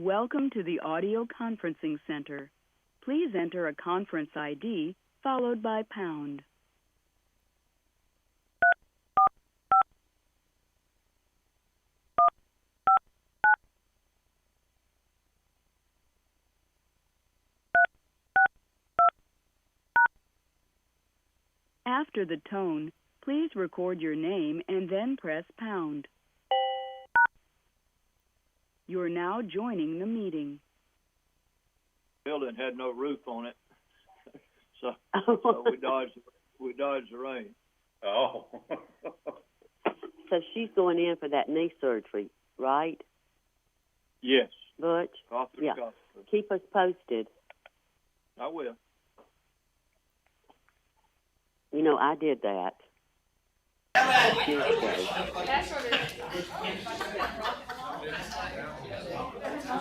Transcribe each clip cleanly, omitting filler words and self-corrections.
Welcome to the audio conferencing center. Please enter a conference ID followed by pound. After the tone, please record your name and then press pound. You're now joining the meeting. Building had no roof on it, so we dodged the rain. Oh. So she's going in for that knee surgery, right? Yes. Butch? Yeah. Keep us posted. I will. You know, I did that. Tuesday.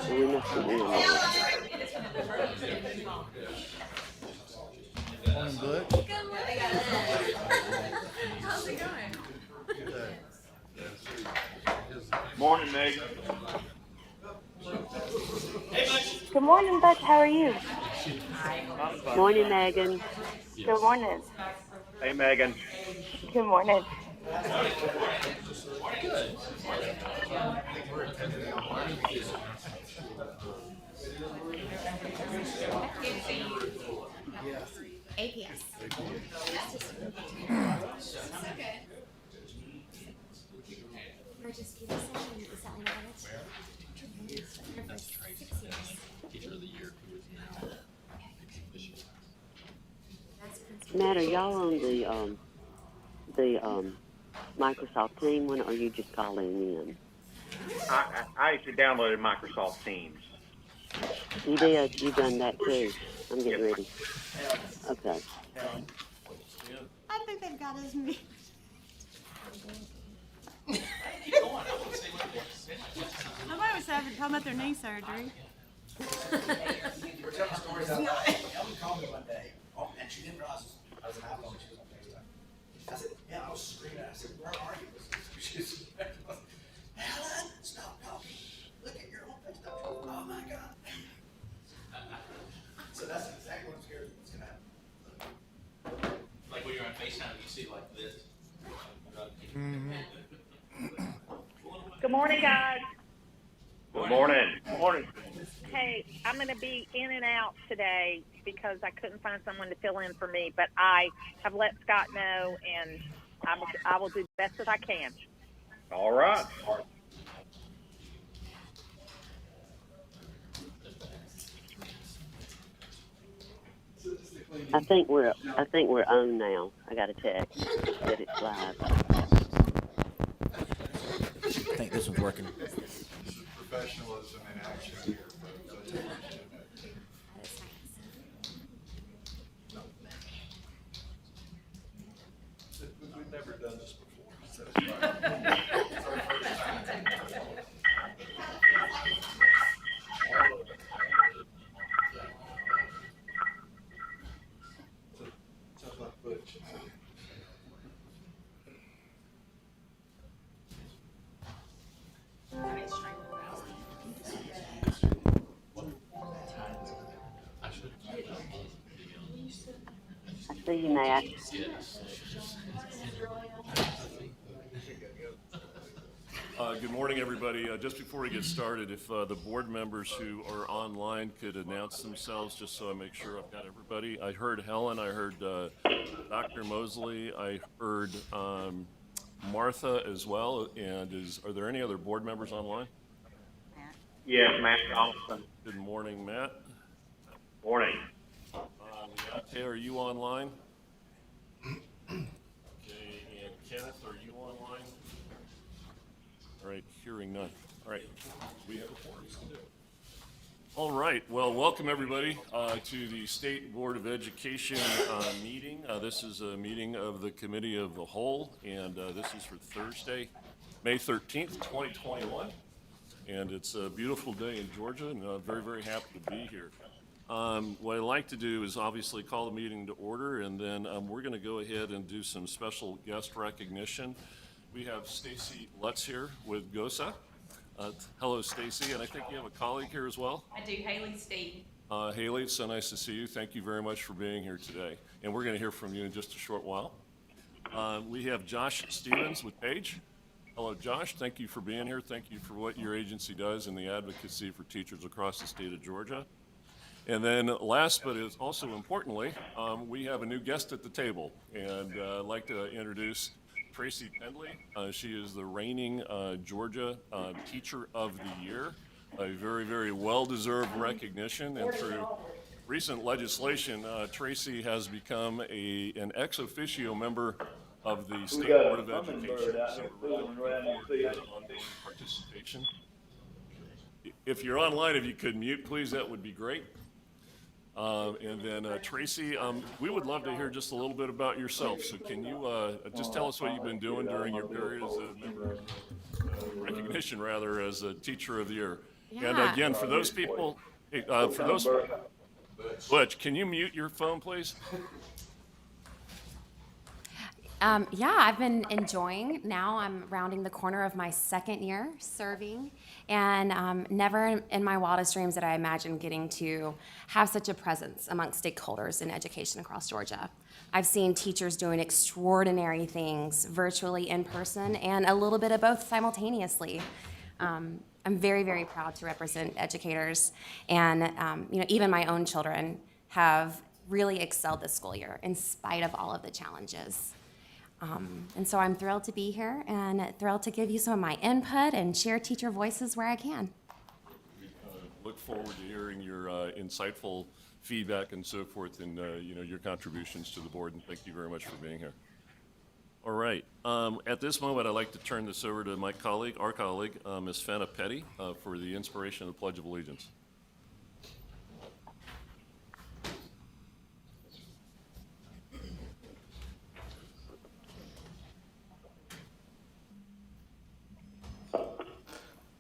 So we must be in there. Morning, Butch. How's it going? Morning, Megan. Good morning, Butch. How are you? Morning, Megan. Good morning. Hey, Megan. Good morning. APS. Purchase key session is that one Matt, are y'all on the Microsoft Team one, or are you just calling in? I actually downloaded Microsoft Teams. You did? You done that too? I'm getting ready. Okay. I think they've got his me. Nobody was talking about their knee surgery. We're telling stories out loud. Ellen called me one day, and she didn't realize I was an iPhone and she was on FaceTime. I said, yeah, I was screaming. I said, where are you? She's Ellen, stop talking. Look at your own FaceTime. Oh my God. So that's exactly what I'm scared of what's going to happen. Like when you're on FaceTime, you see like this. Good morning, guys. Good morning. Morning. Hey, I'm going to be in and out today because I couldn't find someone to fill in for me, but I have let Scott know, and I will do the best that I can. All right. I think we're on now. I got a text that it's live. I think this one's working. Professionalism in action here, folks. We've never done this before. So it's our first time. Sounds like Butch. I see you, Matt. Good morning, everybody. Just before we get started, if the board members who are online could announce themselves, just so I make sure I've got everybody. I heard Helen, I heard Dr. Mosley, I heard Martha as well, and are there any other board members online? Yes, Matt Thompson. Good morning, Matt. Morning. Hey, are you online? Okay, and Kenneth, are you online? All right, hearing none. All right, we have a forum. All right, well, welcome everybody to the State Board of Education meeting. This is a meeting of the Committee of the Whole, and this is for Thursday, May 13th, 2021. And it's a beautiful day in Georgia, and I'm very, very happy to be here. What I'd like to do is obviously call the meeting to order, and then we're going to go ahead and do some special guest recognition. We have Stacy Lutz here with GOSA. Hello, Stacy, and I think you have a colleague here as well. I do. Haley Steve. Haley, it's so nice to see you. Thank you very much for being here today. And we're going to hear from you in just a short while. We have Josh Stevens with Paige. Hello, Josh. Thank you for being here. Thank you for what your agency does in the advocacy for teachers across the state of Georgia. And then last, but is also importantly, we have a new guest at the table. And I'd like to introduce Tracy Pendley. She is the reigning Georgia Teacher of the Year, a very, very well-deserved recognition. And through recent legislation, Tracy has become an ex officio member of the State Board of Education. So we're really looking forward to that ongoing participation. If you're online, if you could mute, please, that would be great. And then Tracy, we would love to hear just a little bit about yourself. So can you just tell us what you've been doing during your period as a member, recognition rather, as a Teacher of the Year? Yeah. And again, for those people, for those, Butch, can you mute your phone, please? Yeah, I've been enjoying. Now I'm rounding the corner of my second year serving, and never in my wildest dreams did I imagine getting to have such a presence amongst stakeholders in education across Georgia. I've seen teachers doing extraordinary things virtually, in person, and a little bit of both simultaneously. I'm very, very proud to represent educators, and even my own children have really excelled this school year in spite of all of the challenges. And so I'm thrilled to be here and thrilled to give you some of my input and share teacher voices where I can. We look forward to hearing your insightful feedback and so forth, and your contributions to the board. And thank you very much for being here. All right. At this moment, I'd like to turn this over to my colleague, Ms. Fenna Petty, for the inspiration of the Pledge of Allegiance.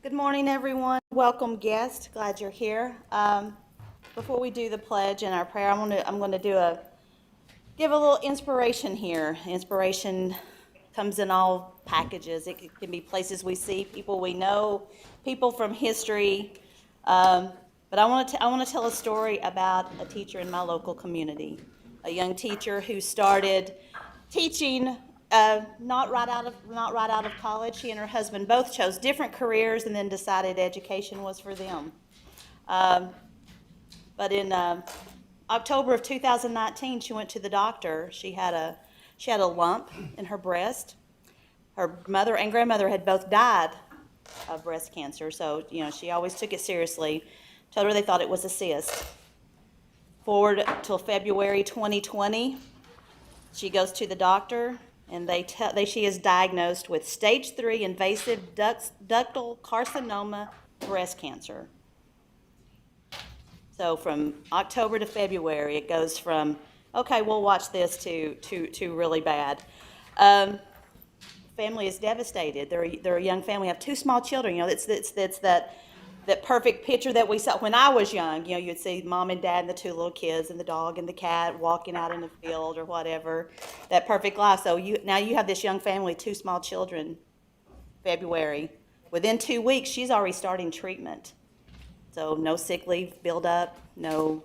Good morning, everyone. Welcome, guests. Glad you're here. Before we do the pledge and our prayer, I'm going to give a little inspiration here. Inspiration comes in all packages. It can be places we see, people we know, people from history. But I want to tell a story about a teacher in my local community, a young teacher who started teaching. Not right out of college. She and her husband both chose different careers and then decided education was for them. But in October of 2019, she went to the doctor. She had a lump in her breast. Her mother and grandmother had both died of breast cancer, so she always took it seriously. Told her they thought it was a cyst. Forward till February 2020, she goes to the doctor. And she is diagnosed with stage 3 invasive ductal carcinoma breast cancer. So from October to February, it goes from, okay, we'll watch this, to really bad. Family is devastated. They're a young family, have 2 small children. It's that perfect picture that we saw when I was young. You'd see mom and dad and the 2 little kids and the dog and the cat walking out in the field or whatever. That perfect life. So now you have this young family, 2 small children. February. Within 2 weeks, she's already starting treatment. So no sick leave build up. No,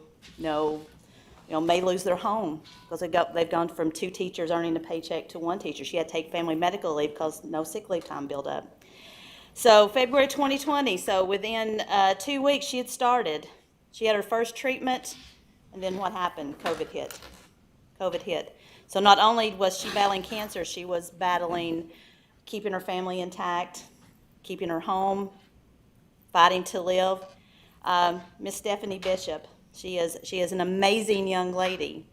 may lose their home because they've gone from 2 teachers earning a paycheck to 1 teacher. She had to take family medical leave because no sick leave time build up. So February 2020, so within 2 weeks she had started. She had her first treatment, and then what happened? COVID hit. So not only was she battling cancer, she was battling keeping her family intact, keeping her home, fighting to live. Miss Stephanie Bishop, she is an amazing young lady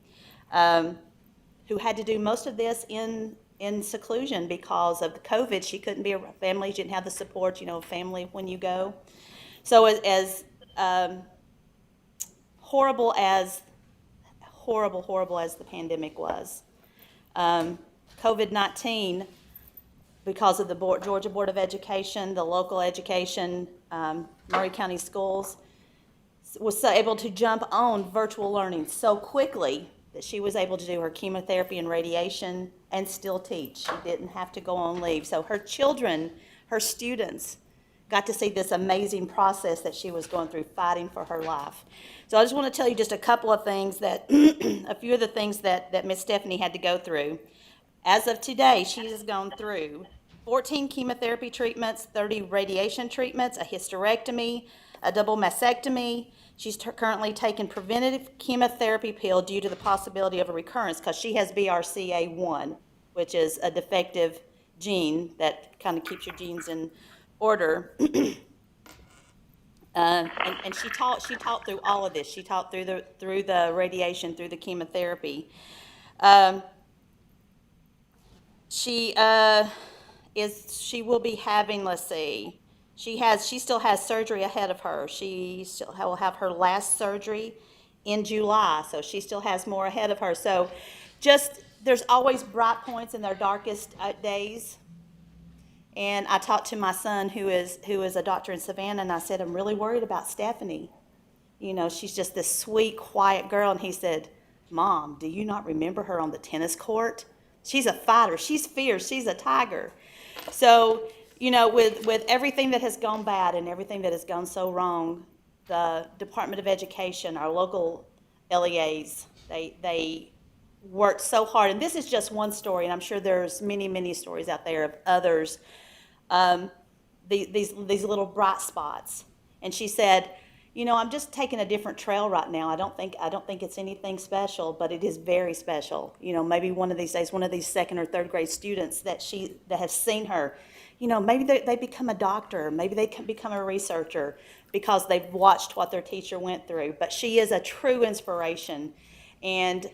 who had to do most of this in seclusion because of the COVID. She couldn't be around family. She didn't have the support, family when you go. So as horrible as the pandemic was, COVID-19, because of the Georgia Board of Education, the local education, Murray County Schools, was so able to jump on virtual learning so quickly that she was able to do her chemotherapy and radiation and still teach. She didn't have to go on leave. So her children, her students, got to see this amazing process that she was going through, fighting for her life. So I just want to tell you just a couple of things that, a few of the things that Miss Stephanie had to go through. As of today, she has gone through 14 chemotherapy treatments, 30 radiation treatments, a hysterectomy, a double mastectomy. She's currently taking preventative chemotherapy pill due to the possibility of a recurrence because she has BRCA1, which is a defective gene that kind of keeps your genes in order. And she taught through all of this. She taught through the radiation, through the chemotherapy. She will be having, let's see, she still has surgery ahead of her. She still will have her last surgery in July, so she still has more ahead of her. So there's always bright points in their darkest days. And I talked to my son, who is a doctor in Savannah, and I said, I'm really worried about Stephanie. You know, she's just this sweet, quiet girl. And he said, Mom, do you not remember her on the tennis court? She's a fighter. She's fierce. She's a tiger. So, you know, with everything that has gone bad and everything that has gone so wrong, the Department of Education, our local LEAs, they worked so hard. And this is just one story, and I'm sure there's many, many stories out there of others, these little bright spots. And she said, you know, I'm just taking a different trail right now. I don't think it's anything special, but it is very special. You know, maybe one of these days, one of these second or third grade students that have seen her, you know, maybe they become a doctor, maybe they can become a researcher because they've watched what their teacher went through. But she is a true inspiration. And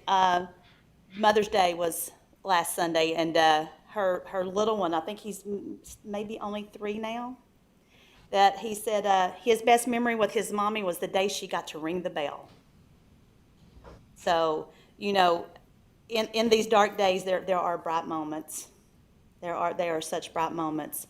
Mother's Day was last Sunday, and her little one, I think he's maybe only 3 now, that he said his best memory with his mommy was the day she got to ring the bell. So, you know, in these dark days, there are bright moments. There are such bright moments.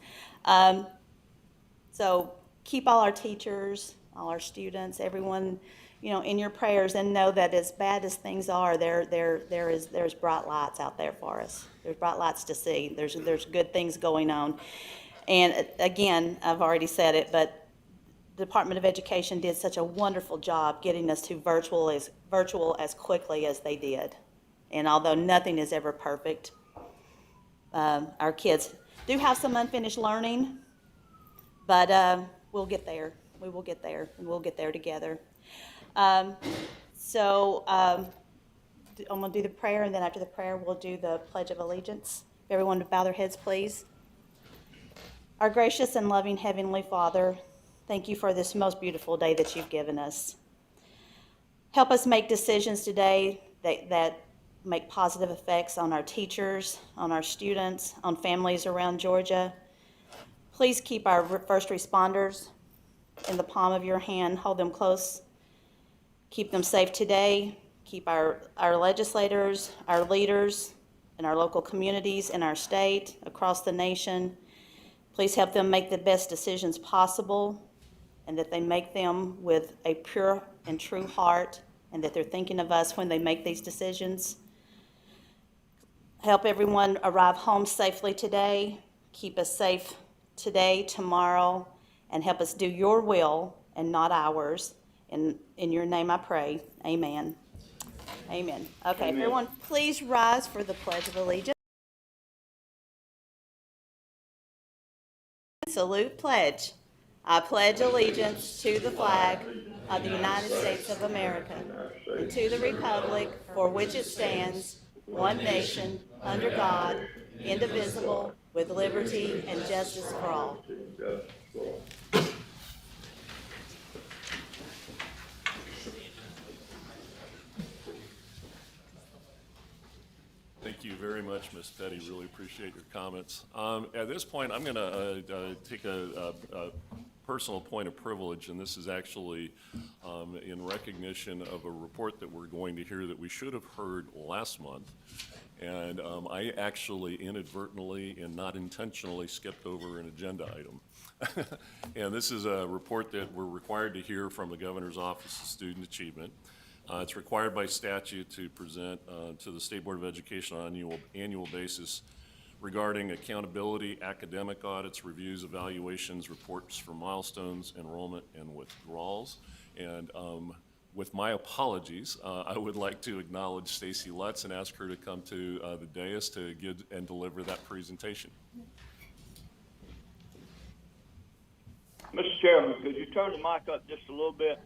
So keep all our teachers, all our students, everyone, you know, in your prayers, and know that as bad as things are, there's bright lights out there for us. There's bright lights to see. There's good things going on. And again, I've already said it, but the Department of Education did such a wonderful job getting us to virtual as quickly as they did. And although nothing is ever perfect, our kids do have some unfinished learning, but we'll get there. We will get there, and we'll get there together. I'm going to do the prayer, and then after the prayer, we'll do the Pledge of Allegiance. If everyone would bow their heads, please. Our gracious and loving Heavenly Father, thank you for this most beautiful day that you've given us. Help us make decisions today that make positive effects on our teachers, on our students, on families around Georgia. Please keep our first responders in the palm of your hand. Hold them close. Keep them safe today. Keep our legislators, our leaders in our local communities, in our state, across the nation. Please help them make the best decisions possible, and that they make them with a pure and true heart, and that they're thinking of us when they make these decisions. Help everyone arrive home safely today. Keep us safe today, tomorrow, and help us do your will and not ours. In your name I pray. Amen. Amen. Okay, Amen. Everyone, please rise for the Pledge of Allegiance. Salute, pledge. I pledge allegiance to the flag of the United States of America and to the republic for which it stands, one nation, under God, indivisible, with liberty and justice for all. Thank you very much, Ms. Petty. Really appreciate your comments. At this point, I'm going to take a personal point of privilege, and this is actually in recognition of a report that we're going to hear that we should have heard last month. And I actually inadvertently and not intentionally skipped over an agenda item. And this is a report that we're required to hear from the Governor's Office of Student Achievement. It's required by statute to present to the State Board of Education on an annual basis regarding accountability, academic audits, reviews, evaluations, reports for milestones, enrollment, and withdrawals. And with my apologies, I would like to acknowledge Stacy Lutz and ask her to come to the dais to give and deliver that presentation. Mr. Chairman, could you turn the mic up just a little bit?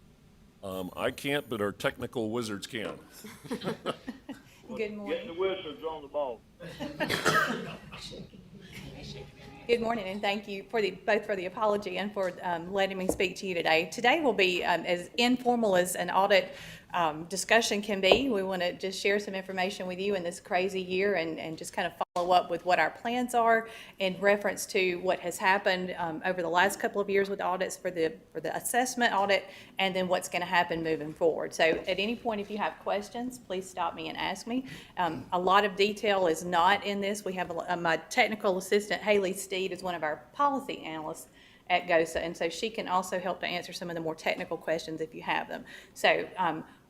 I can't, but our technical wizards can. Good morning. Get the wizards on the ball. Good morning, and thank you for both for the apology and for letting me speak to you today. Today will be as informal as an audit discussion can be. We want to just share some information with you in this crazy year and just kind of follow up with what our plans are in reference to what has happened over the last couple of years with audits for the assessment audit, and then what's going to happen moving forward. So at any point, if you have questions, please stop me and ask me. A lot of detail is not in this. We have my technical assistant, Haley Steed, is one of our policy analysts at GOSA, and so she can also help to answer some of the more technical questions if you have them. So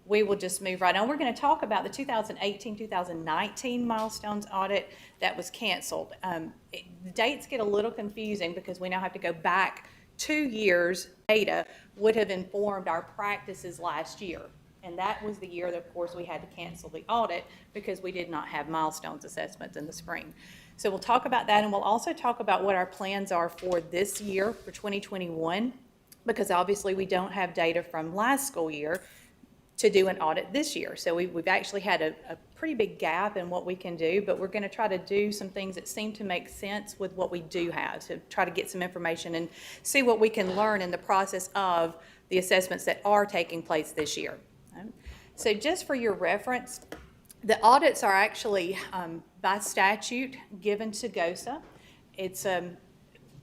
we will just move right on. We're going to talk about the 2018-2019 milestones audit that was canceled. The dates get a little confusing because we now have to go back 2 years. Data would have informed our practices last year. And that was the year that, of course, we had to cancel the audit because we did not have milestones assessments in the spring. So we'll talk about that, and we'll also talk about what our plans are for this year, for 2021, because obviously we don't have data from last school year to do an audit this year. So we've actually had a pretty big gap in what we can do, but we're going to try to do some things that seem to make sense with what we do have, to try to get some information and see what we can learn in the process of the assessments that are taking place this year. So just for your reference, the audits are actually by statute given to GOSA.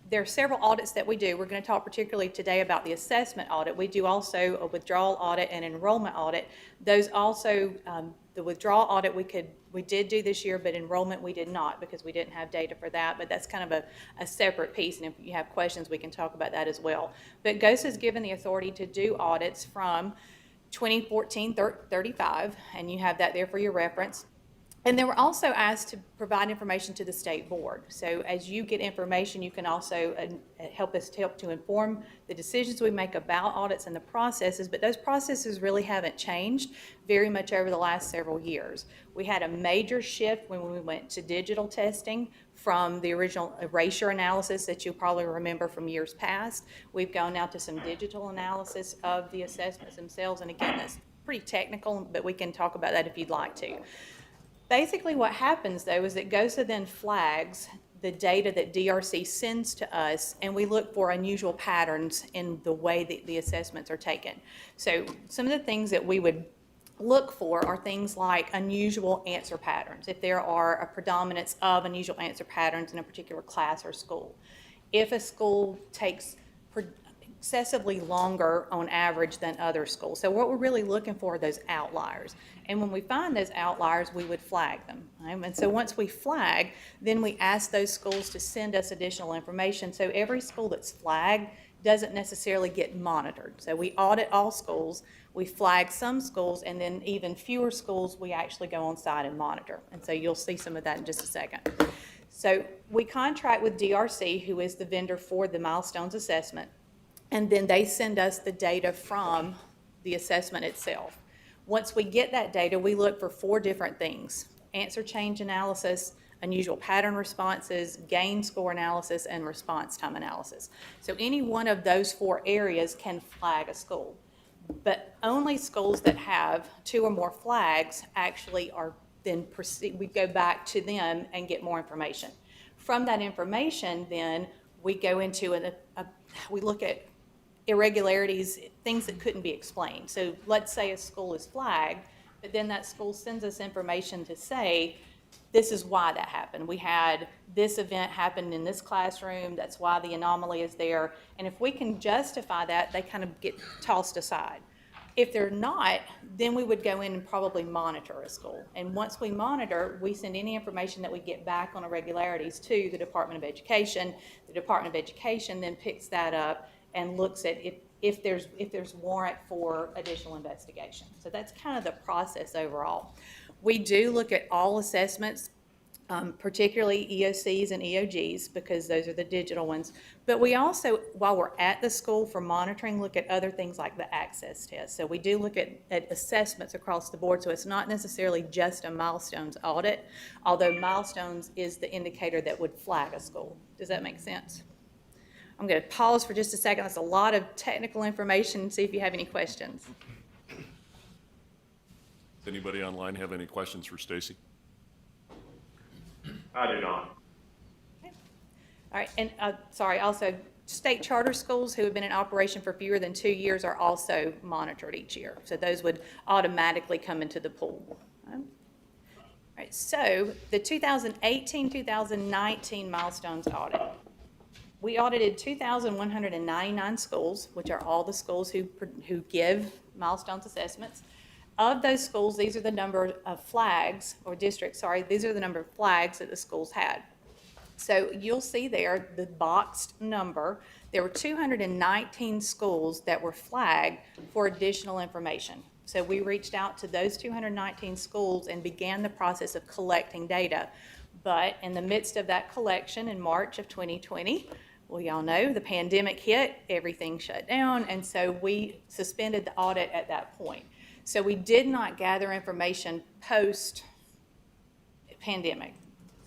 There are several audits that we do. We're going to talk particularly today about the assessment audit. We do also a withdrawal audit and enrollment audit. Those also, the withdrawal audit we did do this year, but enrollment we did not because we didn't have data for that. But that's kind of a separate piece, and if you have questions, we can talk about that as well. But GOSA is given the authority to do audits from 2014-35, and you have that there for your reference. And then we're also asked to provide information to the state board. So as you get information, you can also help to inform the decisions we make about audits and the processes, but those processes really haven't changed very much over the last several years. We had a major shift when we went to digital testing from the original erasure analysis that you'll probably remember from years past. We've gone now to some digital analysis of the assessments themselves, and again, that's pretty technical, but we can talk about that if you'd like to. Basically what happens though is that GOSA then flags the data that DRC sends to us, and we look for unusual patterns in the way that the assessments are taken. So some of the things that we would look for are things like unusual answer patterns, if there are a predominance of unusual answer patterns in a particular class or school. If a school takes excessively longer on average than other schools. So what we're really looking for are those outliers. And when we find those outliers, we would flag them. Right? And so once we flag, then we ask those schools to send us additional information. So every school that's flagged doesn't necessarily get monitored. So we audit all schools, we flag some schools, and then even fewer schools we actually go on site and monitor. And so you'll see some of that in just a second. So we contract with DRC, who is the vendor for the milestones assessment, and then they send us the data from the assessment itself. Once we get that data, we look for 4 different things: answer change analysis, unusual pattern responses, gain score analysis, and response time analysis. So any one of those 4 areas can flag a school. But only schools that have 2 or more flags actually are then proceed. We go back to them and get more information. From that information, then we go into we look at irregularities, things that couldn't be explained. So let's say a school is flagged, but then that school sends us information to say, this is why that happened. We had this event happen in this classroom, that's why the anomaly is there. And if we can justify that, they kind of get tossed aside. If they're not, then we would go in and probably monitor a school. And once we monitor, we send any information that we get back on irregularities to the Department of Education. The Department of Education then picks that up and looks at if there's warrant for additional investigation. So that's kind of the process overall. We do look at all assessments particularly EOCs and EOGs, because those are the digital ones. But we also, while we're at the school for monitoring, look at other things like the access test. So we do look at assessments across the board, so it's not necessarily just a milestones audit, although milestones is the indicator that would flag a school. Does that make sense? I'm going to pause for just a second. That's a lot of technical information, and see if you have any questions. Does anybody online have any questions for Stacy? I do not. All right, and sorry, also, state charter schools who have been in operation for fewer than 2 years are also monitored each year. So those would automatically come into the pool. All right, so the 2018-2019 milestones audit. We audited 2,199 schools, which are all the schools who give milestones assessments. Of those schools, these are the number of flags, or districts, sorry, these are the number of flags that the schools had. So you'll see there the boxed number. There were 219 schools that were flagged for additional information. So we reached out to those 219 schools and began the process of collecting data. But in the midst of that collection in March of 2020, well, y'all know the pandemic hit, everything shut down, and so we suspended the audit at that point. So we did not gather information post-pandemic.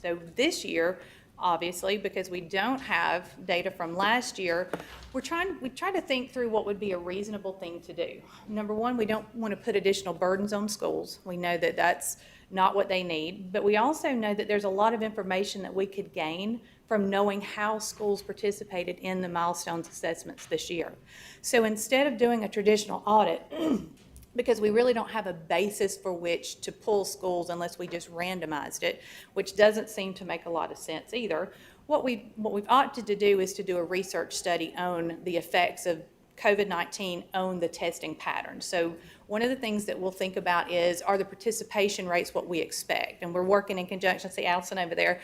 So this year, obviously, because we don't have data from last year, we try to think through what would be a reasonable thing to do. Number one, we don't want to put additional burdens on schools. We know that that's not what they need, but we also know that there's a lot of information that we could gain from knowing how schools participated in the milestones assessments this year. So instead of doing a traditional audit, because we really don't have a basis for which to pull schools unless we just randomized it, which doesn't seem to make a lot of sense either. What we've opted to do is to do a research study on the effects of COVID-19 on the testing patterns. So one of the things that we'll think about is, are the participation rates what we expect? And we're working in conjunction, see Allison over there,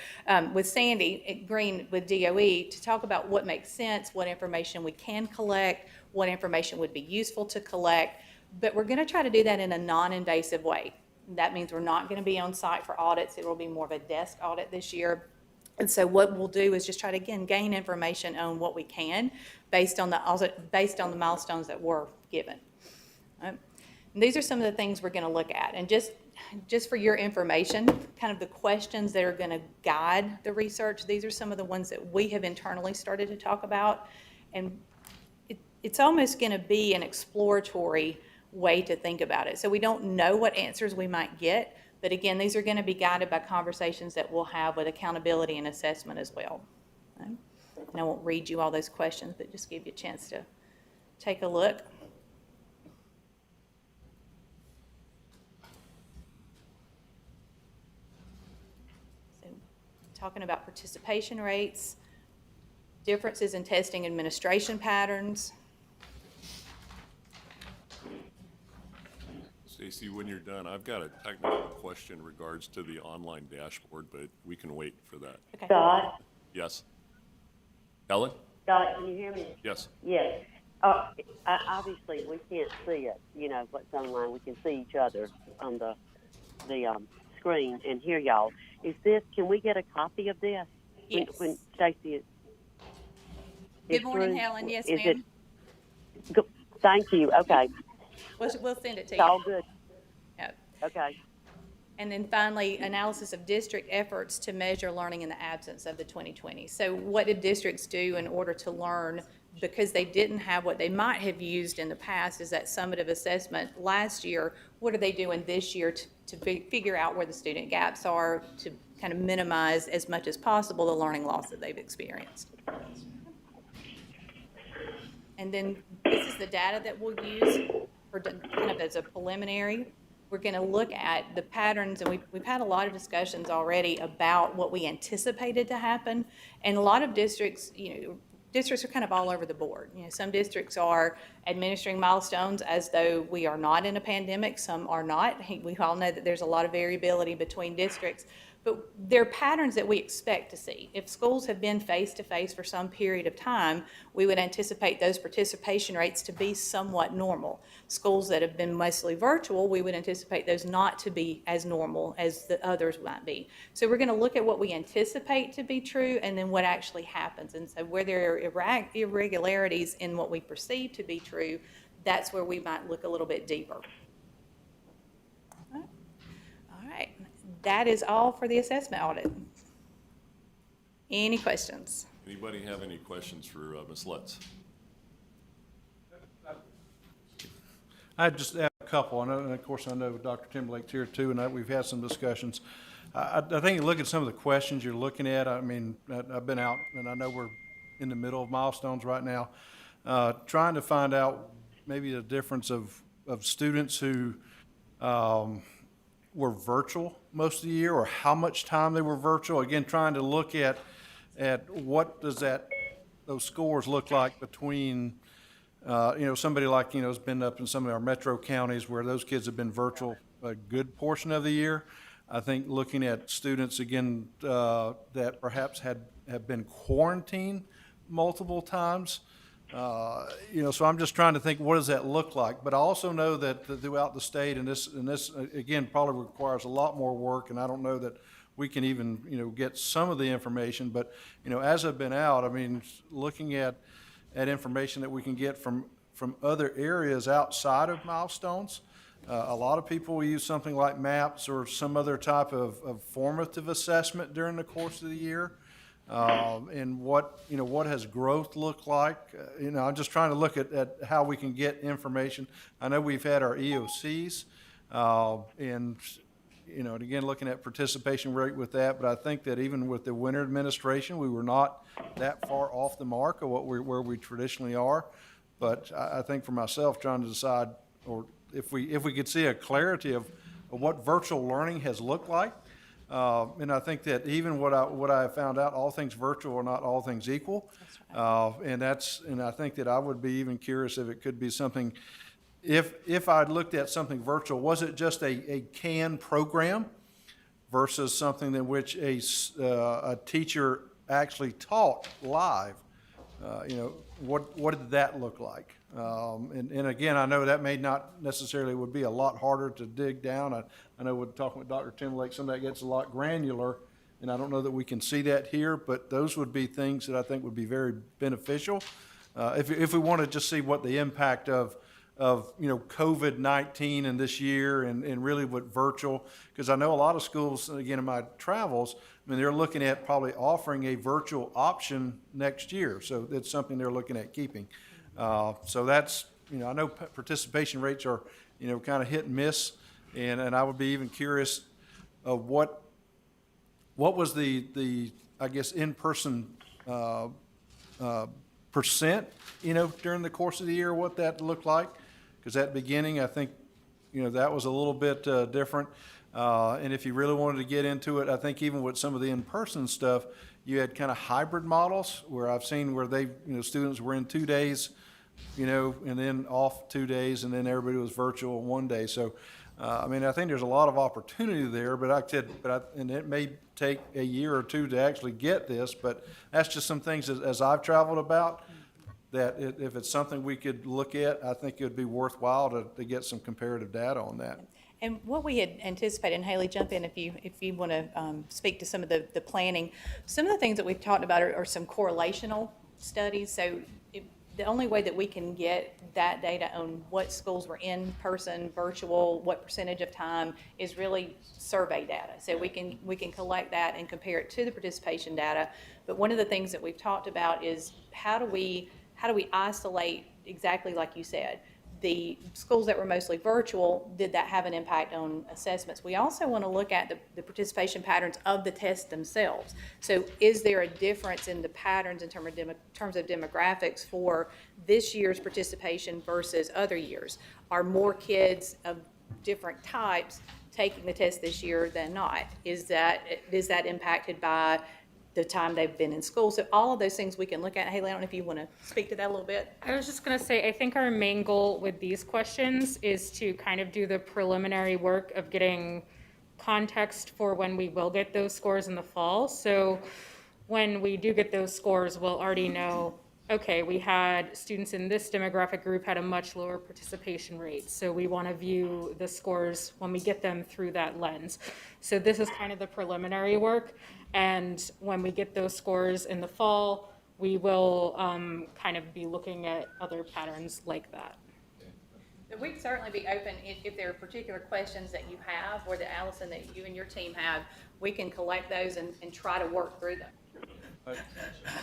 with Sandy Green with DOE to talk about what makes sense, what information we can collect, what information would be useful to collect. But we're going to try to do that in a non-invasive way. That means we're not going to be on site for audits. It will be more of a desk audit this year. And so what we'll do is just try to, again, gain information on what we can based on the milestones that were given. And these are some of the things we're going to look at. And just for your information, kind of the questions that are going to guide the research, these are some of the ones that we have internally started to talk about. And it's almost going to be an exploratory way to think about it. So we don't know what answers we might get, but again, these are going to be guided by conversations that we'll have with accountability and assessment as well. Okay? And I won't read you all those questions, but just give you a chance to take a look. So talking about participation rates, differences in testing administration patterns. Stacy, when you're done, I've got a technical question in regards to the online dashboard, but we can wait for that. Okay. Scott? Yes. Ellen? Scott, can you hear me? Yes. Yes. Obviously, we can't see it, you know, what's online. We can see each other on the screen and hear y'all. Can we get a copy of this? Yes. When Stacy is Good morning, through? Helen. Yes, Is ma'am. Thank you. Okay. We'll send it to It's you. all good. Yep. Okay. And then finally, analysis of district efforts to measure learning in the absence of the 2020. So what did districts do in order to learn, because they didn't have what they might have used in the past as that summative assessment last year? What are they doing this year to figure out where the student gaps are, to kind of minimize as much as possible the learning loss that they've experienced? And then this is the data that we'll use for kind of as a preliminary. We're going to look at the patterns, and we've had a lot of discussions already about what we anticipated to happen. And a lot of districts, districts are kind of all over the board. Some districts are administering milestones as though we are not in a pandemic. Some are not. We all know that there's a lot of variability between districts. But they're patterns that we expect to see. If schools have been face-to-face for some period of time, we would anticipate those participation rates to be somewhat normal. Schools that have been mostly virtual, we would anticipate those not to be as normal as the others might be. So we're going to look at what we anticipate to be true and then what actually happens. And so where there are irregularities in what we perceive to be true, that's where we might look a little bit deeper. All right. That is all for the assessment audit. Any questions? Anybody have any questions for Ms. Lutz? I just have a couple. I know, and of course, I know Dr. Timberlake's here too, and we've had some discussions. I think you look at some of the questions you're looking at. I mean, I've been out, and I know we're in the middle of milestones right now, trying to find out maybe the difference of students who were virtual most of the year, or how much time they were virtual. Again, trying to look at what does those scores look like between, somebody like, has been up in some of our metro counties where those kids have been virtual a good portion of the year. I think looking at students, again, that perhaps have been quarantined multiple times. So I'm just trying to think, what does that look like? But I also know that throughout the state, and this again probably requires a lot more work, and I don't know that we can even get some of the information. But as I've been out, I mean, looking at information that we can get from other areas outside of milestones. A lot of people will use something like MAPS or some other type of formative assessment during the course of the year. And what has growth looked like? I'm just trying to look at how we can get information. I know we've had our EOCs, and again, looking at participation rate with that, but I think that even with the winter administration, we were not that far off the mark of where we traditionally are. But I think for myself, trying to decide, or if we could see a clarity of what virtual learning has looked like. And I think that even what I have found out, all things virtual are not all things equal. And I think that I would be even curious if it could be something, if I'd looked at something virtual, was it just a canned program versus something in which a teacher actually taught live? What did that look like? And again, I know that may not necessarily would be a lot harder to dig down. I know we're talking with Dr. Timberlake, some of that gets a lot granular, and I don't know that we can see that here, but those would be things that I think would be very beneficial. If we want to just see what the impact of COVID-19 in this year and really what virtual, because I know a lot of schools, again, in my travels, I mean, they're looking at probably offering a virtual option next year. So it's something they're looking at keeping. So that's, I know participation rates are, kind of hit and miss. And I would be even curious of what was the I guess, in-person percent, during the course of the year, what that looked like. Because at the beginning, I think, that was a little bit different. And if you really wanted to get into it, I think even with some of the in-person stuff, you had kind of hybrid models where I've seen where students were in 2 days, and then off 2 days, and then everybody was virtual one day. So, I think there's a lot of opportunity there, and it may take a year or two to actually get this, but that's just some things as I've traveled about, that if it's something we could look at, I think it would be worthwhile to get some comparative data on that. And what we had anticipated, and Haley, jump in if you want to speak to some of the planning. Some of the things that we've talked about are some correlational studies. So the only way that we can get that data on what schools were in person, virtual, what percentage of time, is really survey data. So we can collect that and compare it to the participation data. But one of the things that we've talked about is how do we isolate, exactly like you said, the schools that were mostly virtual, did that have an impact on assessments? We also want to look at the participation patterns of the tests themselves. So is there a difference in the patterns in terms of demographics for this year's participation versus other years? Are more kids of different types taking the test this year than not? Is that impacted by the time they've been in school? So all of those things we can look at. Haley, I don't know if you want to speak to that a little bit. I was just going to say, I think our main goal with these questions is to kind of do the preliminary work of getting context for when we will get those scores in the fall. So when we do get those scores, we'll already know, okay, we had students in this demographic group had a much lower participation rate. So we want to view the scores when we get them through that lens. So this is kind of the preliminary work. And when we get those scores in the fall, we will kind of be looking at other patterns like that. So we'd certainly be open if there are particular questions that you have, or that Allison, that you and your team have, we can collect those and try to work through them.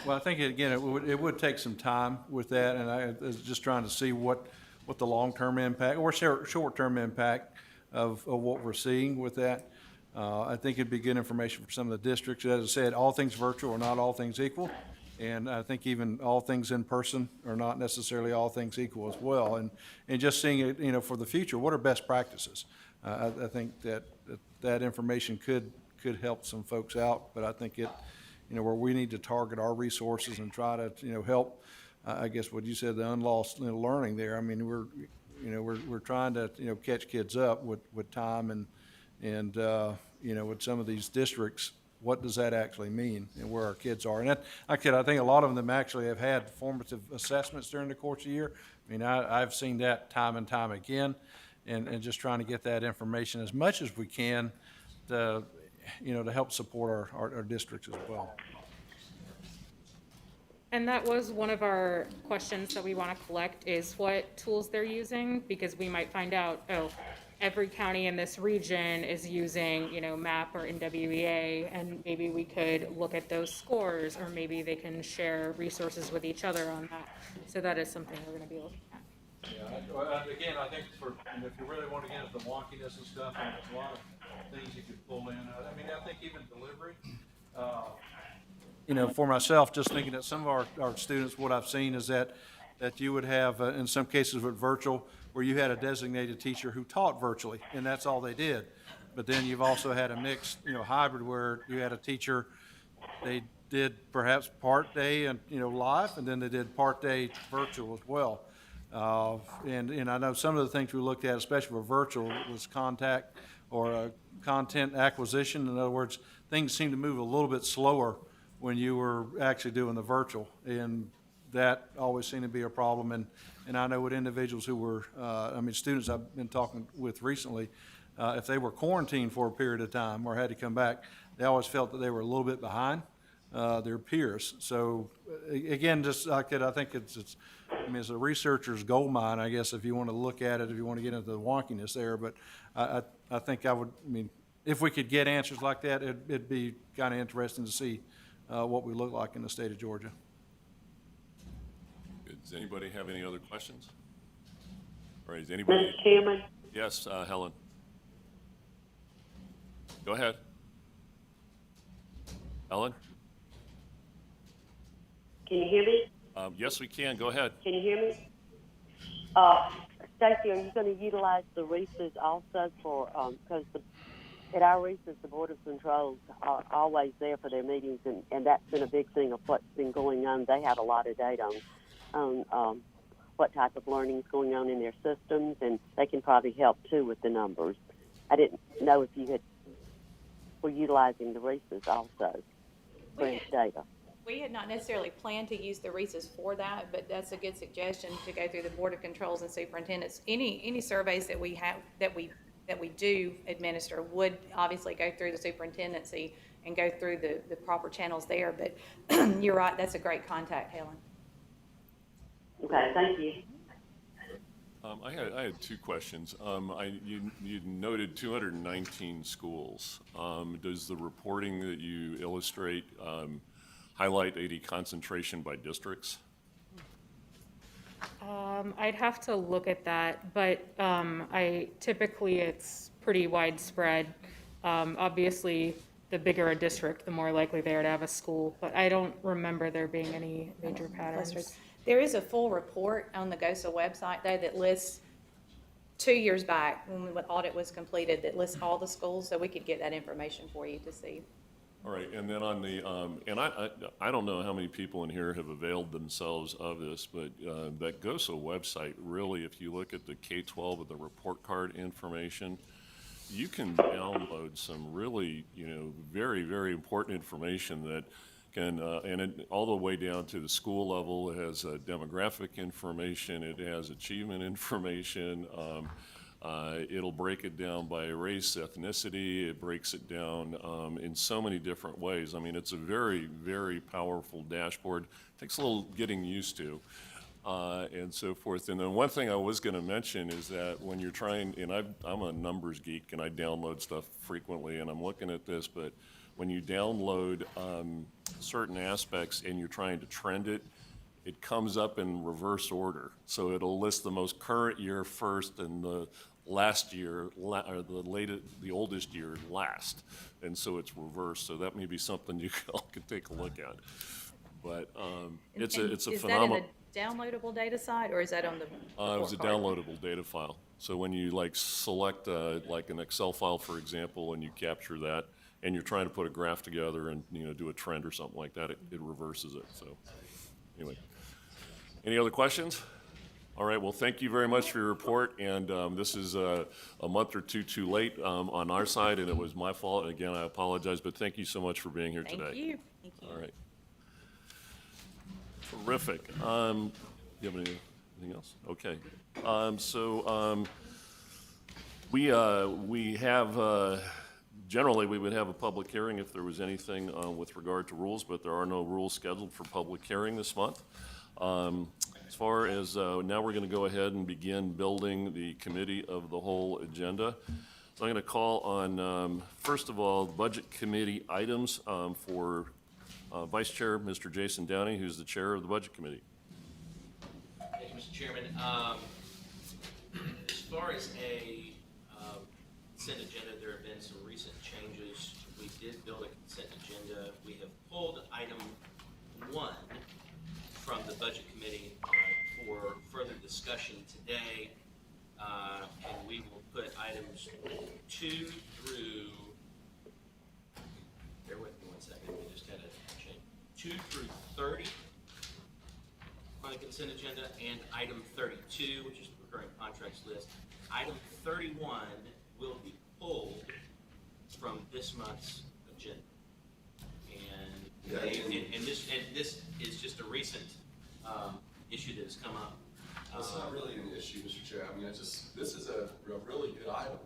Well, I think, again, it would take some time with that, and I was just trying to see what the long-term impact or short-term impact of what we're seeing with that. I think it'd be good information for some of the districts. As I said, all things virtual are not all things equal, and I think even all things in person are not necessarily all things equal as well. And just seeing it, for the future, what are best practices? I think that information could help some folks out, but I think it, where we need to target our resources and try to, help, I guess what you said, the unlost learning there. I mean, we're trying to, catch kids up with time and with some of these districts, what does that actually mean and where our kids are? And that, I think a lot of them actually have had formative assessments during the course of the year. I mean, I've seen that time and time again, and just trying to get that information as much as we can to help support our districts as well. And that was one of our questions that we want to collect, is what tools they're using, because we might find out, every county in this region is using, MAP or NWEA, and maybe we could look at those scores, or maybe they can share resources with each other on that. So that is something we're going to be looking at. Yeah, again, I think if you really want to get into the wonkiness and stuff, and there's a lot of things you could pull in. I mean, I think even delivery, for myself, just thinking that some of our students, what I've seen is that you would have, in some cases with virtual, where you had a designated teacher who taught virtually, and that's all they did. But then you've also had a mixed, hybrid, where you had a teacher, they did perhaps part day and, live, and then they did part day virtual as well. And I know some of the things we looked at, especially with virtual, was contact or content acquisition. In other words, things seem to move a little bit slower when you were actually doing the virtual, and that always seemed to be a problem. And I know with individuals who were, students I've been talking with recently, if they were quarantined for a period of time or had to come back, they always felt that they were a little bit behind their peers. So again, just like that, I think it's a researcher's gold mine, I guess, if you want to look at it, if you want to get into the wonkiness there. But I think if we could get answers like that, it'd be kind of interesting to see what we look like in the state of Georgia. Does anybody have any other questions? All right, is anybody? Mr. Chairman? Yes, Helen. Go ahead. Helen? Can you hear me? Yes, we can. Go ahead. Can you hear me? Stacey, are you going to utilize the recess also for, because at our recess, the Board of Controls are always there for their meetings, and that's been a big thing of what's been going on. They have a lot of data on what type of learning is going on in their systems, and they can probably help too with the numbers. I didn't know if you were utilizing the recess also for its data. We had not necessarily planned to use the recess for that, but that's a good suggestion to go through the Board of Controls and superintendents. Any surveys that we have that we do administer would obviously go through the superintendency and go through the proper channels there. But you're right, that's a great contact, Helen. Okay, thank you. I had two questions. You noted 219 schools. Does the reporting that you illustrate highlight any concentration by districts? I'd have to look at that, but typically it's pretty widespread. Obviously, the bigger a district, the more likely they are to have a school, but I don't remember there being any major patterns. There is a full report on the GOSA website, though, that lists 2 years back when the audit was completed, that lists all the schools, so we could get that information for you to see. All right, and then on the, and I don't know how many people in here have availed themselves of this, but that GOSA website, really, if you look at the K-12 with the report card information, you can download some really, very, very important information that can, all the way down to the school level. It has demographic information, it has achievement information. It'll break it down by race, ethnicity. It breaks it down in so many different ways. I mean, it's a very, very powerful dashboard. Takes a little getting used to. And so forth. And then one thing I was going to mention is that when you're trying, and I'm a numbers geek and I download stuff frequently, and I'm looking at this, but when you download certain aspects and you're trying to trend it, it comes up in reverse order. So it'll list the most current year first and the last year, or the oldest year last. And so it's reversed. So that may be something you all could take a look at. But it's a phenomenal. Is that in a downloadable data site, or is that on the? It was a downloadable data file. So when you select like an Excel file, for example, and you capture that, and you're trying to put a graph together and do a trend or something like that, it reverses it. So anyway, any other questions? All right. Well, thank you very much for your report. And this is a month or two too late on our side, and it was my fault. And again, I apologize, but thank you so much for being here today. Thank you. Thank you. All right. Terrific. Do you have anything else? Okay. We have, generally, we would have a public hearing if there was anything with regard to rules, but there are no rules scheduled for public hearing this month. As far as, now we're going to go ahead and begin building the committee of the whole agenda. So I'm going to call on, first of all, budget committee items for Vice Chair, Mr. Jason Downey, who's the chair of the Budget Committee. Thank you, Mr. Chairman. As far as a consent agenda, there have been some recent changes. We did build a consent agenda. We have pulled item 1 from the Budget Committee for further discussion today, and we will put items 2 through, bear with me 1 second, we just had a change, 2 through 30 on the consent agenda, and item 32, which is the recurring contracts list. Item 31 will be pulled from this month's agenda. And this is just a recent issue that has come up. It's not really an issue, Mr. Chair. I mean, this is a really good item,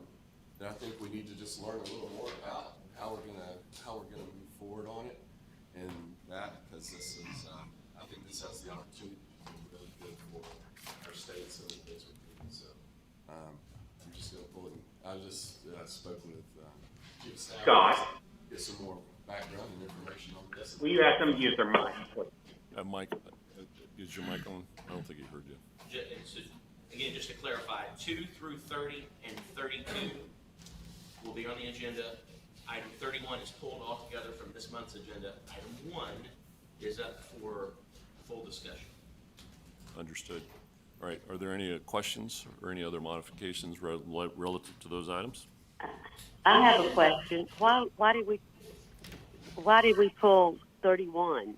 and I think we need to just learn a little more about how we're gonna move forward on it, and that, because this is, I think this has the opportunity to be really good for our state, so many things we're doing. So I'm just gonna pull it. I just spoke with Chief Staff. Scott. Get some more background and information on this. Will you ask them to use their mic, please? Mike, is your mic on? I don't think he heard you. So, again, just to clarify, 2 through 30 and 32 will be on the agenda. Item 31 is pulled altogether from this month's agenda. Item 1 is up for full discussion. Understood. All right. Are there any questions or any other modifications relative to those items? I have a question. Why did we pull 31?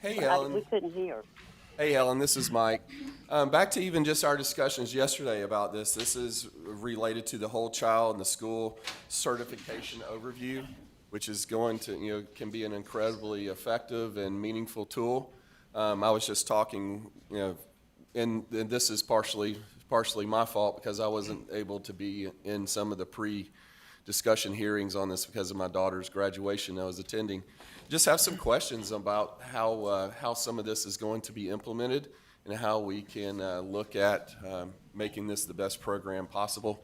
Hey, Ellen. We couldn't hear. Hey, Ellen, this is Mike. Back to even just our discussions yesterday about this. This is related to the whole child and the school certification overview, which is going to, can be an incredibly effective and meaningful tool. I was just talking, and this is partially my fault because I wasn't able to be in some of the pre-discussion hearings on this because of my daughter's graduation I was attending. Just have some questions about how some of this is going to be implemented and how we can look at making this the best program possible.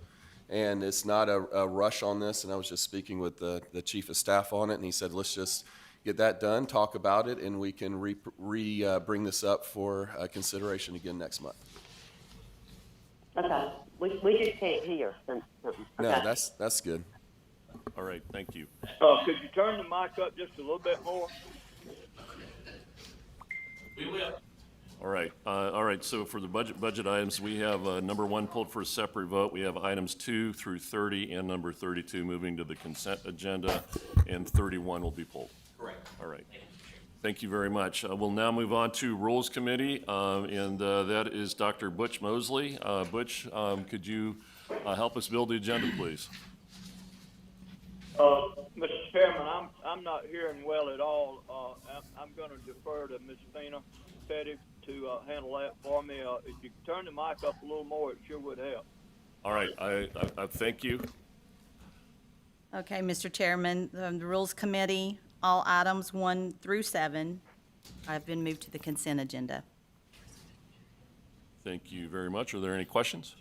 And it's not a rush on this, and I was just speaking with the chief of staff on it, and he said, let's just get that done, talk about it, and we can bring this up for consideration again next month. Okay. We just can't hear something. No, Okay. that's good. All right, thank you. Could you turn the mic up just a little bit more? We will. All right. So for the budget items, we have number 1 pulled for a separate vote. We have items 2 through 30 and number 32 moving to the consent agenda, and 31 will be pulled. Correct. All right. Thank you very much. We'll now move on to Rules Committee, and that is Dr. Butch Mosley. Butch, could you Help us build the agenda, please. Mr. Chairman, I'm not hearing well at all. I'm going to defer to Ms. Fina Petty to handle that for me. If you could turn the mic up a little more, it sure would help. All right, I thank you. Okay, Mr. Chairman, the Rules Committee, all items 1 through 7 have been moved to the consent agenda. Thank you very much. Are there any questions?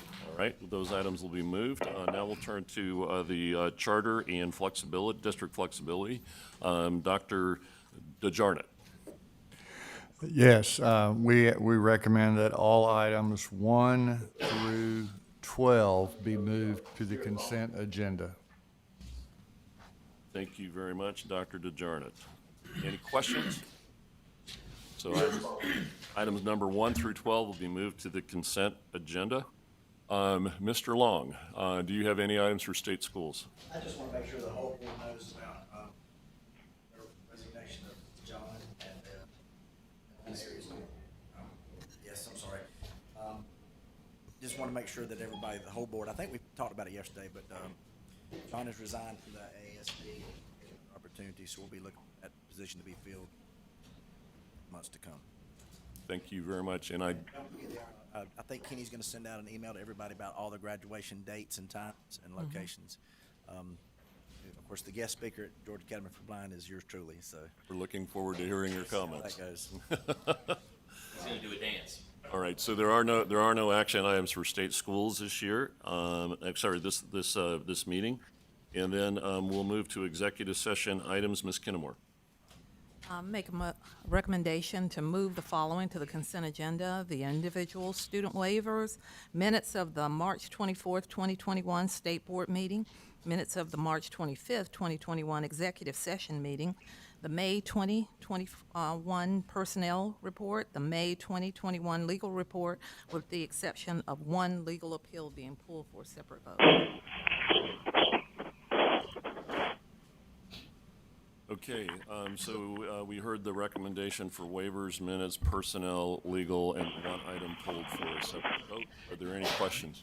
All right, those items will be moved. Now we'll turn to the charter and flexibility, district flexibility. Dr. DeJarnett. Yes, we recommend that all items 1 through 12 be moved to the consent agenda. Thank you very much, Dr. DeJarnett. Any questions? So items number 1 through 12 will be moved to the consent agenda. Mr. Long, do you have any items for state schools? I just want to make sure the whole board knows about the resignation of John and yes, I'm sorry. Just want to make sure that everybody, the whole board, I think we talked about it yesterday, but John has resigned from the ASD opportunity, so we'll be looking at the position to be filled months to come. Thank you very much. And I think Kenny's going to send out an email to everybody about all the graduation dates and times and locations. Of course, the guest speaker at Georgia Academy for Blind is yours truly. So we're looking forward to hearing your comments. How that goes. He's going to do a dance. All right. So there are no action items for state schools this year. This meeting, and then we'll move to executive session items. Ms. Kinnemore. Make a recommendation to move the following to the consent agenda: the individual student waivers, minutes of the March 24th, 2021 State Board meeting, minutes of the March 25th, 2021 executive session meeting, the May 2021 personnel report, the May 2021 legal report, with the exception of one legal appeal being pulled for a separate vote. Okay, so we heard the recommendation for waivers, minutes, personnel, legal, and one item pulled for a separate vote. Are there any questions?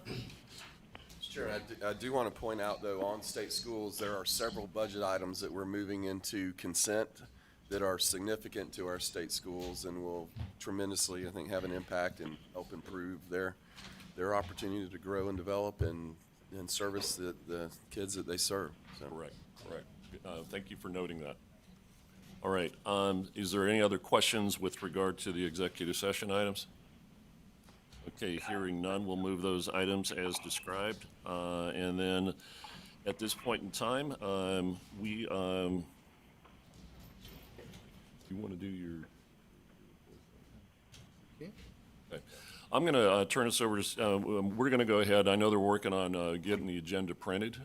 Sure. I do want to point out, though, on state schools, there are several budget items that we're moving into consent that are significant to our state schools and will tremendously, I think, have an impact and help improve their opportunity to grow and develop and service the kids that they serve. So. Correct. Thank you for noting that. All right. Is there any other questions with regard to the executive session items? Okay, hearing none, we'll move those items as described. And then at this point in time, you want to do your... Okay. I'm going to turn this over to, we're going to go ahead. I know they're working on getting the agenda printed.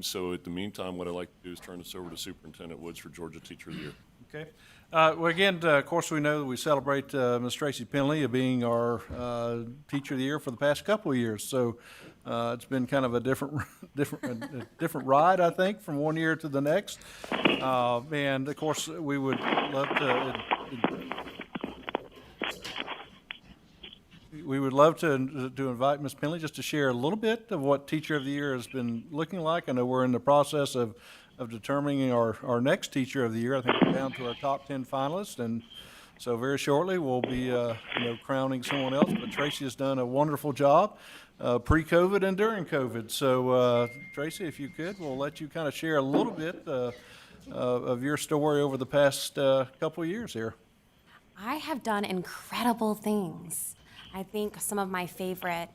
So at the meantime, what I'd like to do is turn this over to Superintendent Woods for Georgia Teacher of the Year. Okay. Well, again, of course, we know that we celebrate Ms. Tracy Penley being our Teacher of the Year for the past couple of years. So it's been kind of a different ride, I think, from one year to the next. And of course, we would love to. We would love to invite Ms. Penley just to share a little bit of what Teacher of the Year has been looking like. I know we're in the process of determining our next Teacher of the Year. I think we're down to our top 10 finalists, and so very shortly we'll be crowning someone else. But Tracy has done a wonderful job pre-COVID and during COVID. So Tracy, if you could, we'll let you kind of share a little bit of your story over the past couple of years here. I have done incredible things. I think some of my favorite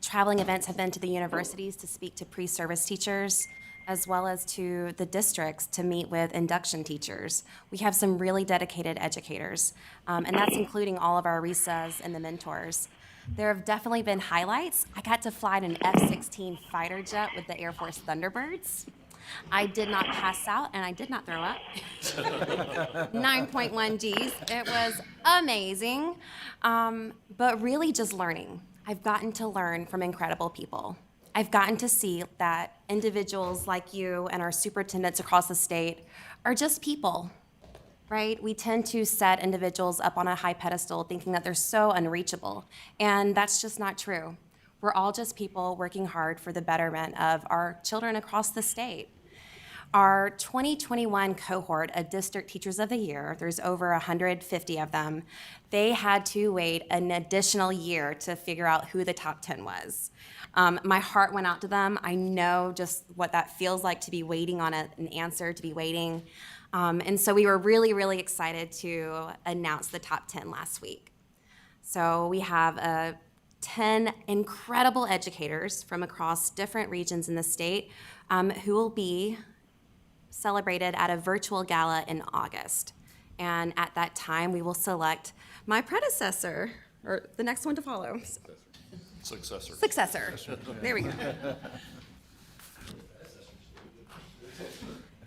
traveling events have been to the universities to speak to pre-service teachers, as well as to the districts to meet with induction teachers. We have some really dedicated educators, and that's including all of our RESAs and the mentors. There have definitely been highlights. I got to fly in an F-16 fighter jet with the Air Force Thunderbirds. I did not pass out, and I did not throw up. 9.1 Gs. It was amazing, but really just learning. I've gotten to learn from incredible people. I've gotten to see that individuals like you and our superintendents across the state are just people, right? We tend to set individuals up on a high pedestal thinking that they're so unreachable, and that's just not true. We're all just people working hard for the betterment of our children across the state. Our 2021 cohort of District Teachers of the Year, there's over 150 of them, they had to wait an additional year to figure out who the top 10 was. My heart went out to them. I know just what that feels like to be waiting on an answer, to be waiting. And so we were really, really excited to announce the top 10 last week. So we have 10 incredible educators from across different regions in the state who will be celebrated at a virtual gala in August. And at that time, we will select my predecessor, or the next one to follow. Successor. Successor. There we go.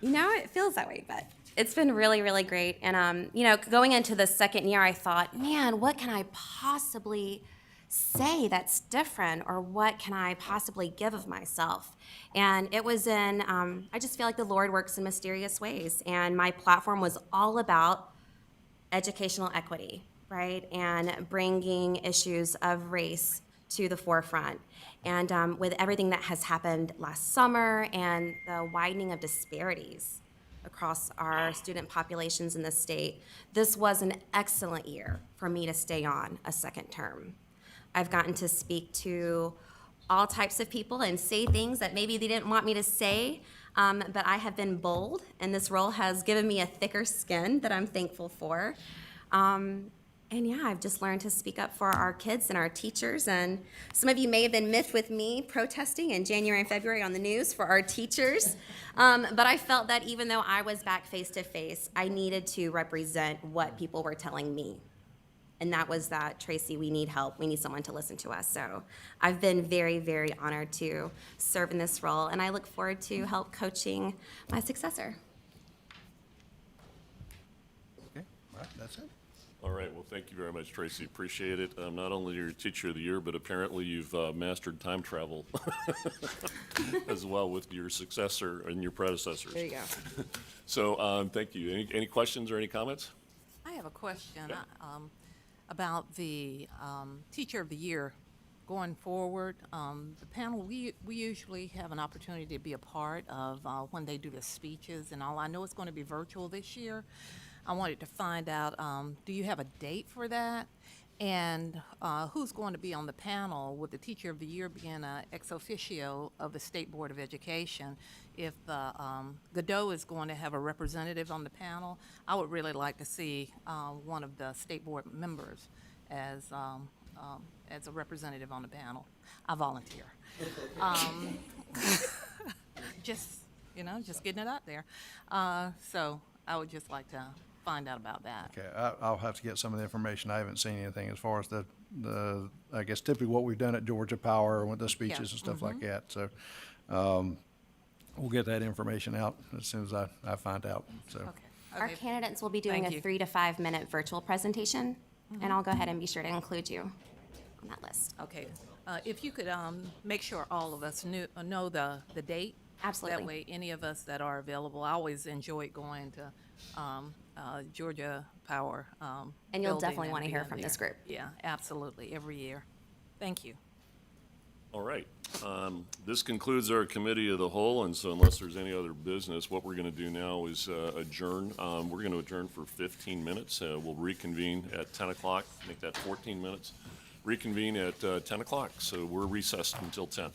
You know, it feels that way, but it's been really, really great. And, you know, going into the second year, I thought, man, what can I possibly say that's different, or what can I possibly give of myself? And it was I just feel like the Lord works in mysterious ways. And my platform was all about educational equity, right? And bringing issues of race to the forefront. And with everything that has happened last summer and the widening of disparities across our student populations in the state, this was an excellent year for me to stay on a second term. I've gotten to speak to all types of people and say things that maybe they didn't want me to say, but I have been bold, and this role has given me a thicker skin that I'm thankful for. And yeah, I've just learned to speak up for our kids and our teachers. And some of you may have been miffed with me protesting in January and February on the news for our teachers. But I felt that even though I was back face to face, I needed to represent what people were telling me. And that was that, Tracy, we need help. We need someone to listen to us. So I've been very, very honored to serve in this role. And I look forward to help coaching my successor. Okay, all right, that's it. All right, well, thank you very much, Tracy. Appreciate it. Not only you're Teacher of the Year, but apparently you've mastered time travel as well with your successor and your predecessors. There you go. So thank you. Any questions or any comments? I have a question about the Teacher of the Year going forward. The panel, we usually have an opportunity to be a part of when they do the speeches and all. I know it's going to be virtual this year. I wanted to find out, do you have a date for that? And who's going to be on the panel? Would the Teacher of the Year be an ex officio of the State Board of Education? If Godot is going to have a representative on the panel, I would really like to see one of the State Board members as a representative on the panel. I volunteer. Just, just getting it out there. So I would just like to find out about that. Okay, I'll have to get some of the information. I haven't seen anything as far as the I guess typically what we've done at Georgia Power with the speeches and stuff like that. So we'll get that information out as soon as I find out. So Our candidates will be doing a 3 to 5 minute virtual presentation, and I'll go ahead and be sure to include you on that list. Okay. If you could make sure all of us know the date. Absolutely. That way, any of us that are available, I always enjoy going to Georgia Power. And you'll building definitely want to and hear being from there. this group. Yeah, absolutely, every year. Thank you. All right. This concludes our committee of the whole, and so unless there's any other business, what we're going to do now is adjourn. We're going to adjourn for 15 minutes. We'll reconvene at 10 o'clock, make that 14 minutes. Reconvene at 10 o'clock, so we're recessed until 10.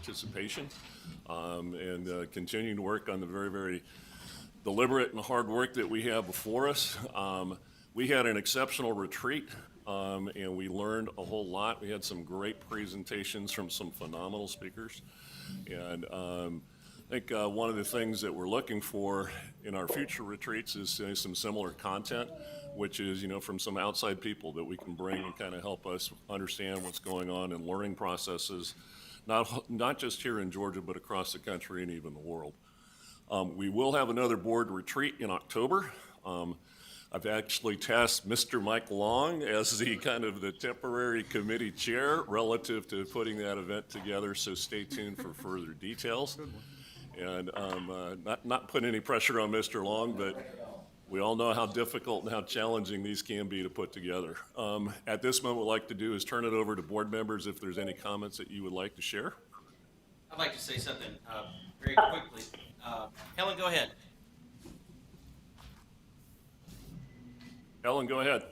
participation, and continuing to work on the very, very deliberate and hard work that we have before us. We had an exceptional retreat, and we learned a whole lot. We had some great presentations from some phenomenal speakers. And I think one of the things that we're looking for in our future retreats is some similar content, which is, from some outside people that we can bring and kind of help us understand what's going on in learning processes, not just here in Georgia, but across the country and even the world. We will have another board retreat in October. I've actually tasked Mr. Mike Long as the temporary committee chair relative to putting that event together, so stay tuned for further details. And not putting any pressure on Mr. Long, but we all know how difficult and how challenging these can be to put together. At this moment, what I'd like to do is turn it over to board members if there's any comments that you would like to share. I'd like to say something very quickly. Helen, go ahead. Helen, go ahead.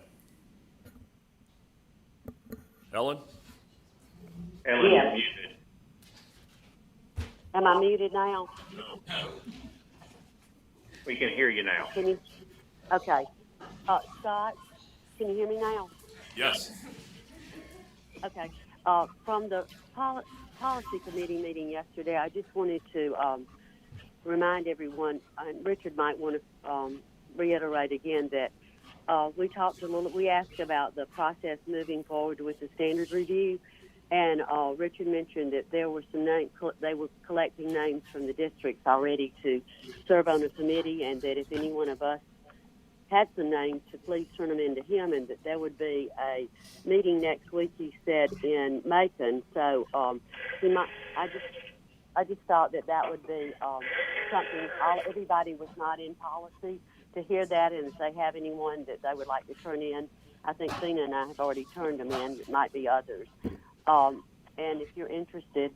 Helen? Ellen, Yes. you're muted. Am I muted now? We can hear you now. Can you? Okay. Scott, can you hear me now? Yes. Okay. From the policy committee meeting yesterday, I just wanted to remind everyone, and Richard might want to reiterate again that we asked about the process moving forward with the standard review, and Richard mentioned that there were they were collecting names from the districts already to serve on the committee, and that if any one of us had some names, to please turn them into him, and that there would be a meeting next week, he said, in Macon. So I just thought that would be something. Everybody was not in policy. To hear that, and if they have anyone that they would like to turn in, I think Cena and I have already turned them in. It might be others. And if you're interested,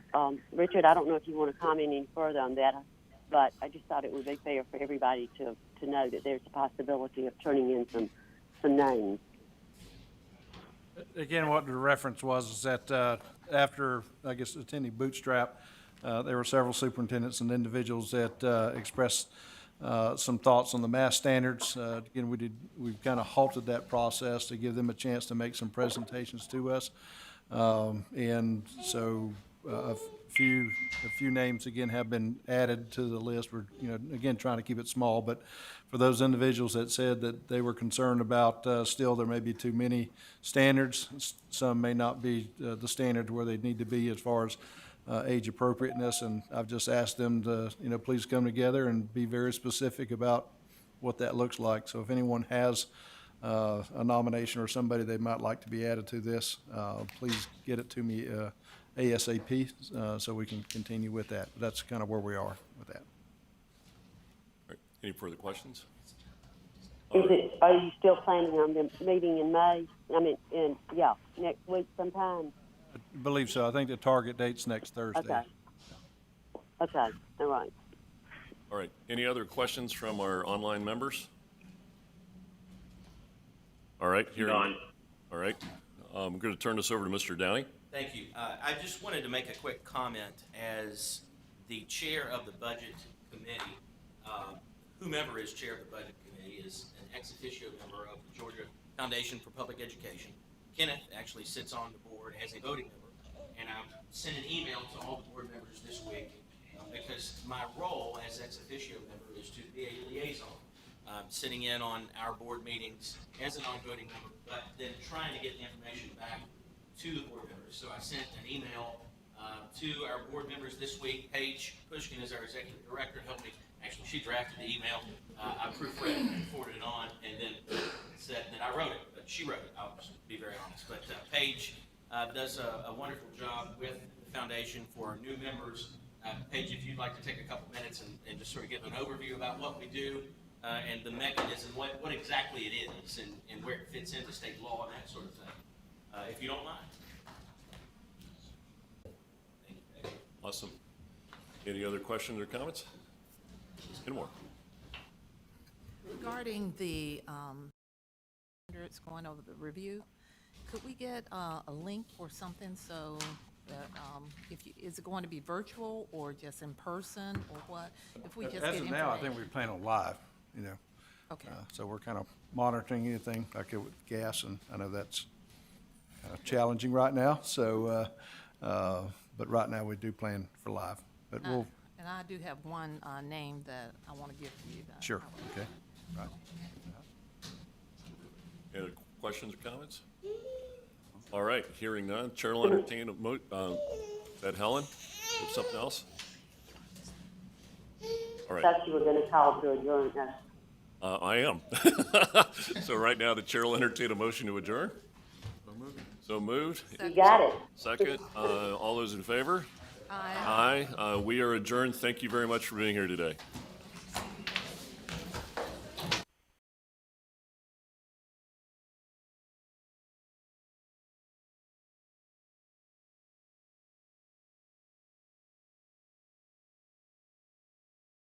Richard, I don't know if you want to comment any further on that, but I just thought it would be fair for everybody to know that there's a possibility of turning in some names. Again, what the reference was is that after, I guess, attending Bootstrap, there were several superintendents and individuals that expressed some thoughts on the math standards. Again, we've kind of halted that process to give them a chance to make some presentations to us. And so a few names again have been added to the list. We're, again, trying to keep it small, but for those individuals that said that they were concerned about still there may be too many standards, some may not be the standard where they need to be as far as age appropriateness, and I've just asked them to, please come together and be very specific about what that looks like. So if anyone has a nomination or somebody they might like to be added to this, please get it to me ASAP so we can continue with that. That's kind of where we are with that. All right. Any further questions? Are you still planning on the meeting in May? Next week sometime? I believe so. I think the target date's next Thursday. Okay. All right. All right. Any other questions from our online members? All right. None. All right. I'm going to turn this over to Mr. Downey. Thank you. I just wanted to make a quick comment as the chair of the budget committee. Whomever is chair of the budget committee is an ex officio member of the Georgia Foundation for Public Education. Kenneth actually sits on the board as a voting member, and I sent an email to all the board members this week because my role as ex officio member is to be a liaison, sitting in on our board meetings as a non-voting member, but then trying to get the information back to the board members. So I sent an email to our board members this week. Paige Pushkin is our executive director, helped me. Actually, she drafted the email. I proofread it and forwarded it on, and then said that I wrote it, but she wrote it. I'll just be very honest. But Paige does a wonderful job with the foundation for our new members. Paige, if you'd like to take a couple minutes and just sort of give an overview about what we do and the mechanism, what exactly it is, and where it fits into state law and that sort of thing, if you don't mind. Thank you, Paige. Awesome. Any other questions or comments? Ms. Kenmore. Regarding the standards going over the review, could we get a link or something so that, is it going to be virtual or just in person or what? If we just As get of now, I think information. we plan on live, you know. Okay. So we're kind of monitoring anything like it with gas, and I know that's kind of challenging right now, so, but right now we do plan for live. But we'll, And I do have one name that I want to give to you. That sure, okay, right. Any other questions or comments? All right, hearing none, Chair will entertain is that Helen? You have something else? All right. Thought you were going to call to adjourn. I am. So right now, the Chair will entertain a motion to adjourn. So moved. You got it. Second, all those in favor? Aye. Aye. We are adjourned. Thank you very much for being here today.